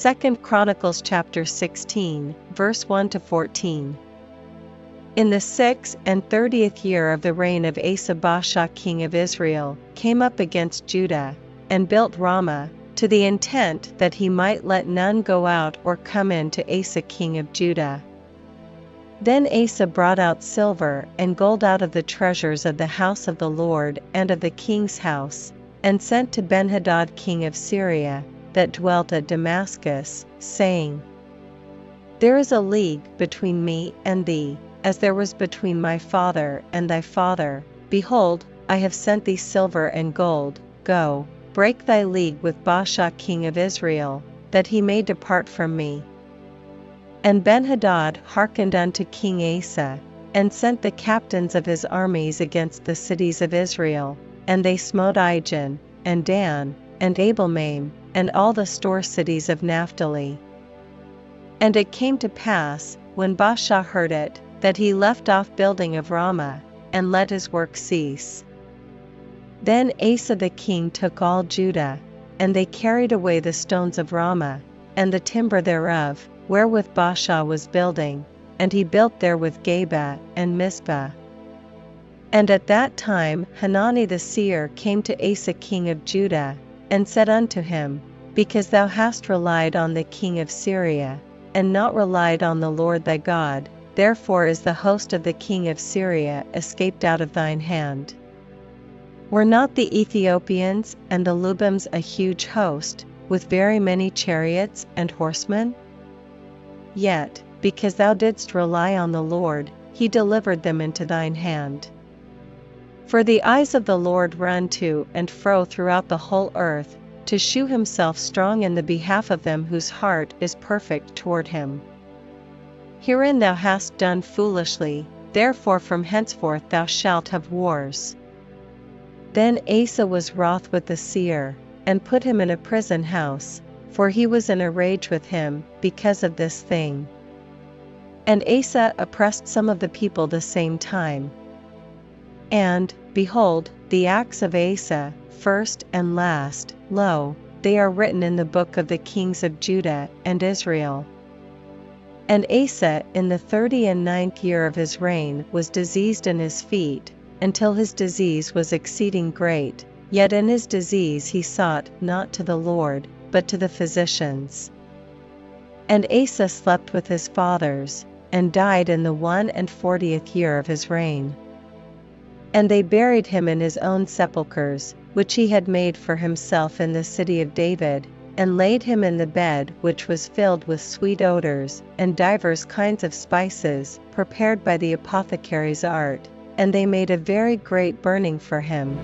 2 Chronicles chapter 16, verse 1 to 14. In the 36th year of the reign of Asa, Baasha king of Israel came up against Judah, and built Ramah, to the intent that he might let none go out or come in to Asa king of Judah. Then Asa brought out silver and gold out of the treasures of the house of the Lord and of the king's house, and sent to Benhadad king of Syria, that dwelt at Damascus, saying, There is a league between me and thee, as there was between my father and thy father. Behold, I have sent thee silver and gold. Go, break thy league with Baasha king of Israel, that he may depart from me. And Benhadad hearkened unto King Asa, and sent the captains of his armies against the cities of Israel, and they smote Ijon, and Dan, and Abelmaim, and all the store cities of Naphtali. And it came to pass, when Baasha heard it, that he left off building of Ramah, and let his work cease. Then Asa the king took all Judah, and they carried away the stones of Ramah, and the timber thereof, wherewith Baasha was building, and he built there with Geba and Mizpah. And at that time Hanani the seer came to Asa king of Judah, and said unto him, Because thou hast relied on the king of Syria, and not relied on the Lord thy God, therefore is the host of the king of Syria escaped out of thine hand. Were not the Ethiopians and the Lubims a huge host, with very many chariots and horsemen? Yet, because thou didst rely on the Lord, he delivered them into thine hand. For the eyes of the Lord run to and fro throughout the whole earth, to shew himself strong in the behalf of them whose heart is perfect toward him. Herein thou hast done foolishly, therefore from henceforth thou shalt have wars. Then Asa was wroth with the seer, and put him in a prison house, for he was in a rage with him, because of this thing. And Asa oppressed some of the people the same time. And, behold, the acts of Asa, first and last, lo, they are written in the book of the kings of Judah and Israel. And Asa in the 39th year of his reign was diseased in his feet, until his disease was exceeding great, yet in his disease he sought not to the Lord, but to the physicians. And Asa slept with his fathers, and died in the 41st year of his reign. And they buried him in his own sepulchres, which he had made for himself in the city of David, and laid him in the bed which was filled with sweet odors, and divers kinds of spices, prepared by the apothecary's art, and they made a very great burning for him.